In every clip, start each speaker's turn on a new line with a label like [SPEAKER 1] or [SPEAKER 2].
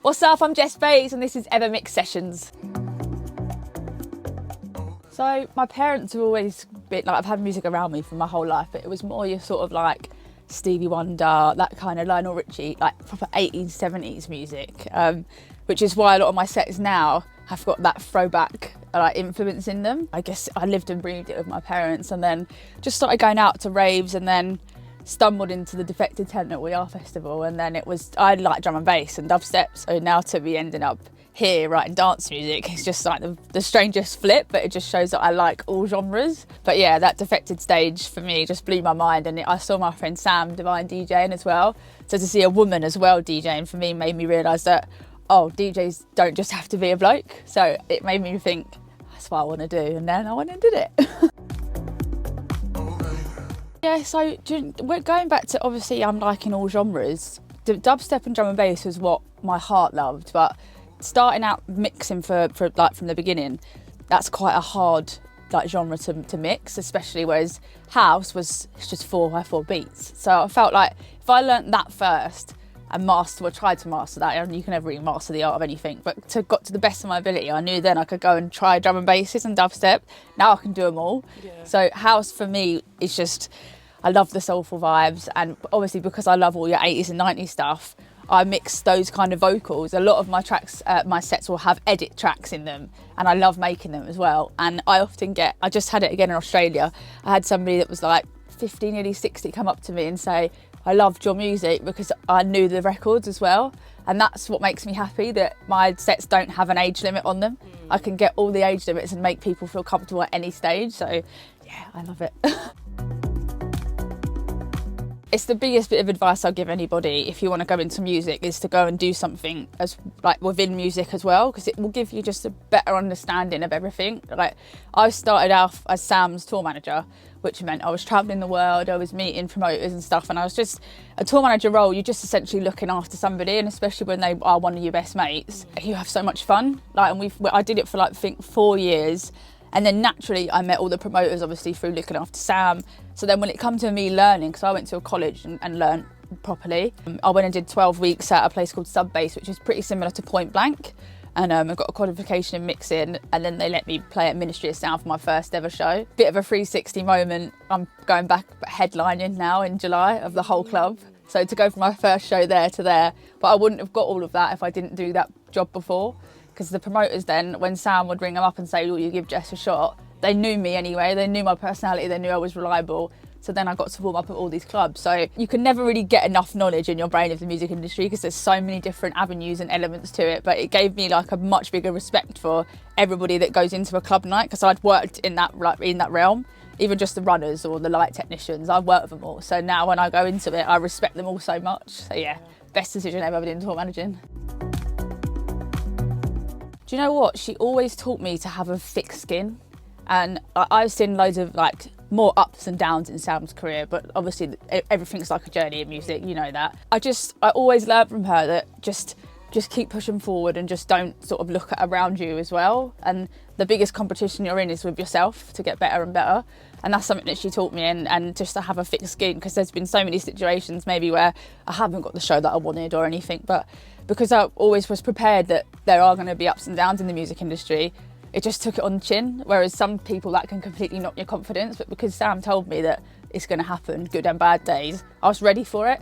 [SPEAKER 1] What's up, I'm Jess and this is Evermix Sessions. So my parents have always been, like, I've had music around me for my whole life, but it was more your sort of like Stevie Wonder, that kind of Lionel Richie, like proper 80s, 70s music, which is why a lot of my sets now have got that throwback like influence in them. I guess I lived and breathed it with my parents, and then just started going out to raves, and then stumbled into the Defected Tent at We Are Festival, and then I like drum and bass and dubstep, so now to be ending up here writing dance music, it's just like the strangest flip, but it just shows that I like all genres. But yeah, that Defected stage for me just blew my mind, and I saw my friend Sam Divine DJing as well, so to see a woman as well DJing for me made me realise that, oh, DJs don't just have to be a bloke. So it made me think, that's what I want to do, and then I went and did it. Yeah, so we're going back to, obviously I'm liking all genres. Dubstep and drum and bass was what my heart loved, but starting out mixing for like from the beginning, that's quite a hard like genre to mix, especially whereas house was just 4x4 beats. So I felt like if I learnt that first and tried to master that, and you can never really master the art of anything, but got to the best of my ability, I knew then I could go and try drum and basses and dubstep. Now I can do them all. Yeah. So house for me is just, I love the soulful vibes, and obviously because I love all your 80s and 90s stuff, I mix those kind of vocals. A lot of my tracks, my sets will have edit tracks in them, and I love making them as well. And I just had it again in Australia, I had somebody that was like 50, nearly 60 come up to me and say, I loved your music because I knew the records as well. And that's what makes me happy, that my sets don't have an age limit on them. I can get all the age limits and make people feel comfortable at any stage. So yeah, I love it. It's the biggest bit of advice I'll give anybody if you want to go into music, is to go and do something as like within music as well, because it will give you just a better understanding of everything. Like I started off as Sam's tour manager, which meant I was travelling the world, I was meeting promoters and stuff, and I was just a tour manager role. You're just essentially looking after somebody, and especially when they are one of your best mates, you have so much fun. Like, and I did it for like I think 4 years. And then naturally I met all the promoters, obviously through looking after Sam. So then when it come to me learning, because I went to a college and learned properly, I went and did 12 weeks at a place called Subbase, which is pretty similar to Point Blank. And I got a qualification in mixing, and then they let me play at Ministry of Sound for my first ever show. Bit of a 360 moment. I'm going back headlining now in July of the whole club. So to go from my first show there to there, but I wouldn't have got all of that if I didn't do that job before. Because the promoters then, when Sam would ring them up and say, oh, you give Jess a shot, they knew me anyway, they knew my personality, they knew I was reliable. So then I got to warm up at all these clubs. So you can never really get enough knowledge in your brain of the music industry, because there's so many different avenues and elements to it. But it gave me like a much bigger respect for everybody that goes into a club night, because I'd worked in that realm. Even just the runners or the light technicians, I've worked with them all. So now when I go into it, I respect them all so much. So yeah, best decision I've ever done in tour managing. Do you know what? She always taught me to have a thick skin, and I've seen loads of like more ups and downs in Sam's career, but obviously everything's like a journey in music, you know that. I always learned from her that just keep pushing forward, and just don't sort of look at around you as well. And the biggest competition you're in is with yourself to get better and better. And that's something that she taught me, and just to have a thick skin, because there's been so many situations maybe where I haven't got the show that I wanted or anything, but because I always was prepared that there are going to be ups and downs in the music industry, it just took it on the chin. Whereas some people, that can completely knock your confidence, but because Sam told me that it's going to happen, good and bad days, I was ready for it.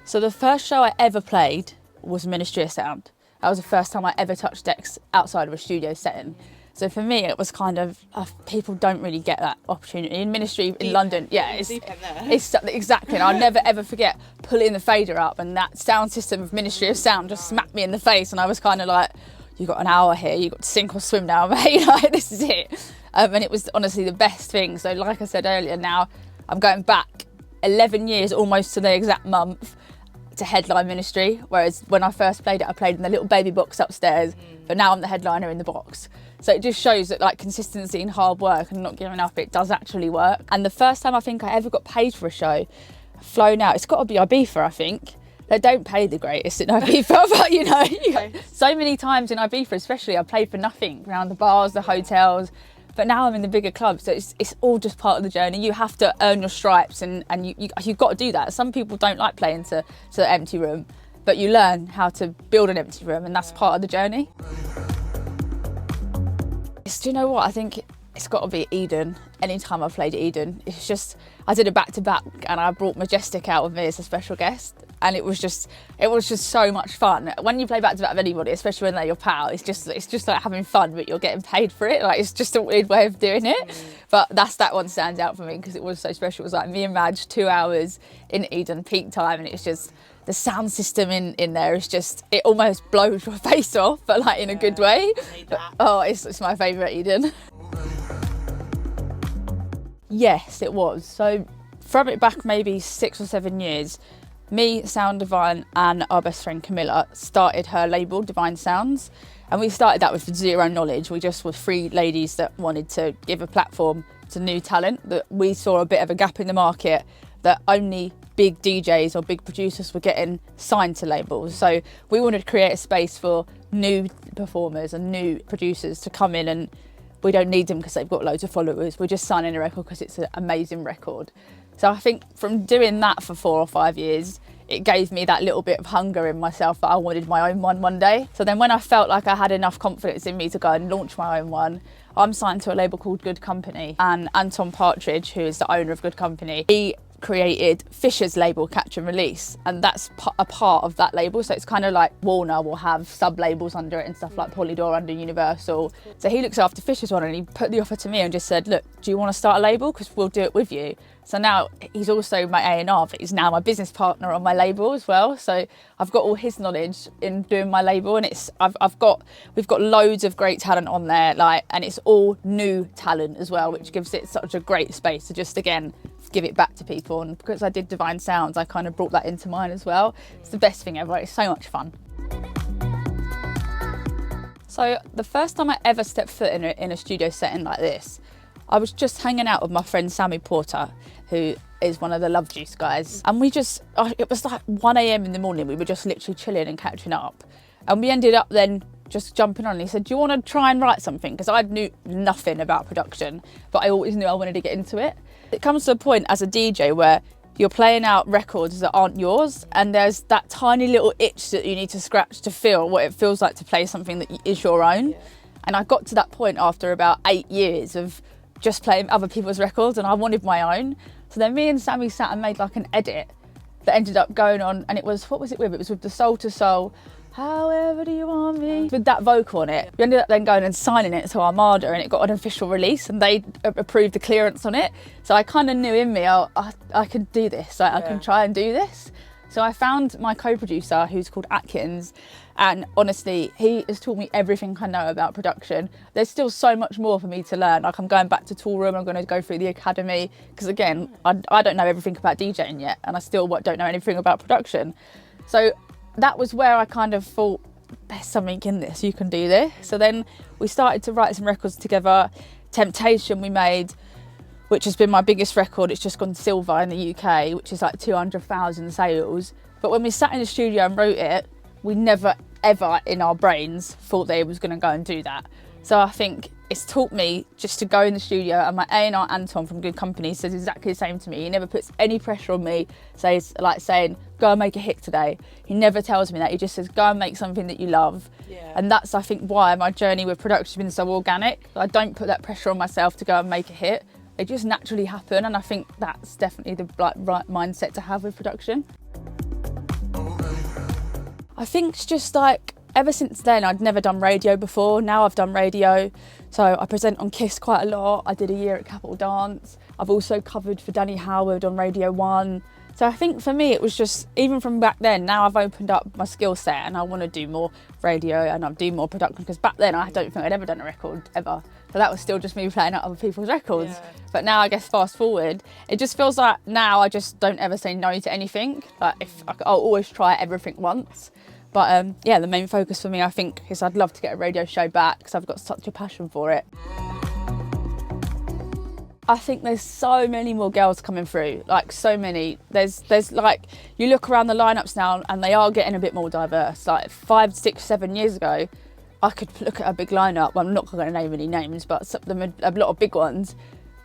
[SPEAKER 1] So the first show I ever played was Ministry of Sound. That was the first time I ever touched decks outside of a studio setting. So for me, it was kind of, people don't really get that opportunity. In Ministry in London, yeah, it's exactly. And I'll never ever forget pulling the fader up, and that sound system of Ministry of Sound just smacked me in the face, and I was kind of like, you got an hour here, you got to sink or swim now, mate, like, this is it. And it was honestly the best thing. So like I said earlier, now I'm going back 11 years almost to the exact month to headline Ministry, whereas when I first played it, I played in the little baby box upstairs, but now I'm the headliner in the box. So it just shows that like consistency and hard work and not giving up, it does actually work. And the first time I think I ever got paid for a show, flown out, it's got to be Ibiza, I think. They don't pay the greatest in Ibiza, but you know, so many times in Ibiza especially, I played for nothing around the bars, the hotels, but now I'm in the bigger clubs, so it's all just part of the journey. You have to earn your stripes, and you've got to do that. Some people don't like playing to the empty room. but you learn how to build an empty room, and that's part of the journey. Do you know what? I think it's got to be Eden. Anytime I've played Eden, it's just, I did a back-to-back and I brought Majestic out with me as a special guest, and it was just so much fun. When you play back-to-back with anybody, especially when they're your pal, it's just like having fun, but you're getting paid for it. Like, it's just a weird way of doing it. But that one stands out for me because it was so special. It was like me and Madge, 2 hours in Eden, peak time, and it's just, the sound system in there is just, it almost blows your face off, but like in a good way. But, oh, it's my favourite Eden. Yes, it was. So from it back maybe 6 or 7 years, me, Sound Divine, and our best friend Camilla started her label, Divine Sounds. And we started that with zero knowledge. We just were 3 ladies that wanted to give a platform to new talent, that we saw a bit of a gap in the market, that only big DJs or big producers were getting signed to labels. So we wanted to create a space for new performers and new producers to come in, and we don't need them because they've got loads of followers. We're just signing a record because it's an amazing record. So I think from doing that for 4 or 5 years, it gave me that little bit of hunger in myself that I wanted my own one day. So then when I felt like I had enough confidence in me to go and launch my own one, I'm signed to a label called Good Company. And Anton Partridge, who is the owner of Good Company, he created Fisher's label, Catch and Release, and that's a part of that label. So it's kind of like Warner will have sub-labels under it and stuff, like Polydor under Universal. So he looks after Fisher's one, and he put the offer to me and just said, look, do you want to start a label? Because we'll do it with you. So now he's also my A&R, but he's now my business partner on my label as well. So I've got all his knowledge in doing my label, and we've got loads of great talent on there, and it's all new talent as well, which gives it such a great space to just, again, give it back to people. And because I did Divine Sounds, I kind of brought that into mine as well. It's the best thing ever. It's so much fun. So the first time I ever stepped foot in a studio setting like this, I was just hanging out with my friend Sammy Porter, who is one of the Love Juice guys. And it was like 1 a.m. in the morning. We were just literally chilling and catching up. And we ended up then just jumping on. And he said, do you want to try and write something? Because I knew nothing about production, but I always knew I wanted to get into it. It comes to a point as a DJ where you're playing out records that aren't yours, and there's that tiny little itch that you need to scratch to feel what it feels like to play something that is your own. Yeah. And I got to that point after about 8 years of just playing other people's records, and I wanted my own. So then me and Sammy sat and made like an edit that ended up going on, and it was, what was it with? It was with the Soul to Soul, however do you want me, with that vocal on it. We ended up then going and signing it to Armada, and it got an official release, and they approved the clearance on it. So I kind of knew in me, I can do this, I can try and do this. So I found my co-producer, who's called Atkins, and honestly, he has taught me everything I know about production. There's still so much more for me to learn. Like, I'm going back to Tool Room, I'm going to go through the academy, because again, I don't know everything about DJing yet, and I still don't know anything about production. So that was where I kind of thought, there's something in this, you can do this. So then we started to write some records together. Temptation we made, which has been my biggest record. It's just gone silver in the UK, which is like 200,000 sales. But when we sat in the studio and wrote it, we never ever in our brains thought they was going to go and do that. So I think it's taught me just to go in the studio, and my A&R Anton from Good Company says exactly the same to me. He never puts any pressure on me, saying, go and make a hit today. He never tells me that. He just says, go and make something that you love. Yeah. And that's, I think, why my journey with production has been so organic. I don't put that pressure on myself to go and make a hit. They just naturally happen, and I think that's definitely the right mindset to have with production. I think it's just like, ever since then, I'd never done radio before. Now I've done radio. So I present on KISS quite a lot. I did a year at Capital Dance. I've also covered for Danny Howard on Radio 1. So I think for me, it was just, even from back then, now I've opened up my skill set and I want to do more radio and I'll do more production, because back then I don't think I'd ever done a record, ever. So that was still just me playing out other people's records. Yeah. But now, I guess, fast forward, it just feels like now I just don't ever say no to anything. Like, I'll always try everything once. But yeah, the main focus for me, I think, is I'd love to get a radio show back, because I've got such a passion for it. I think there's so many more girls coming through, like so many. There's like, you look around the lineups now and they are getting a bit more diverse. Like 5, 6, 7 years ago, I could look at a big lineup. Well, I'm not going to name any names, but a lot of big ones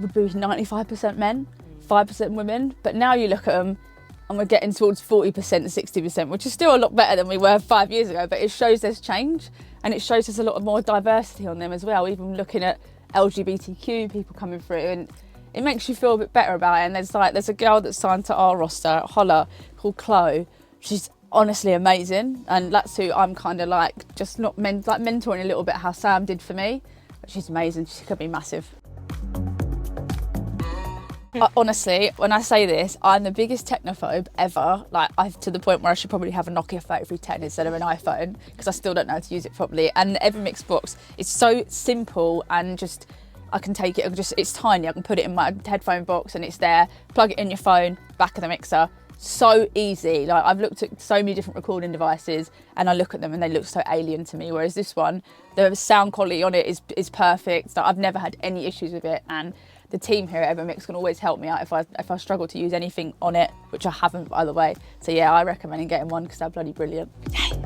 [SPEAKER 1] would be 95% men, 5% women. But now you look at them, and we're getting towards 40%, 60%, which is still a lot better than we were 5 years ago, but it shows there's change, and it shows there's a lot more diversity on them as well, even looking at LGBTQ people coming through, and it makes you feel a bit better about it. And there's a girl that's signed to our roster at Holla called Qube. She's honestly amazing, and that's who I'm kind of like just not mentoring a little bit how Sam did for me. But she's amazing. She could be massive. Honestly, when I say this, I'm the biggest technophobe ever. Like, to the point where I should probably have a Nokia 3310 instead of an iPhone, because I still don't know how to use it properly. And the Evermix box is so simple, and just I can take it. It's tiny. I can put it in my headphone box, and it's there. Plug it in your phone, back of the mixer. So easy. Like, I've looked at so many different recording devices, and I look at them and they look so alien to me. Whereas this one, the sound quality on it is perfect. Like, I've never had any issues with it, and the team here at Evermix can always help me out if I struggle to use anything on it, which I haven't, by the way. So yeah, I recommend getting one because they're bloody brilliant. Yay.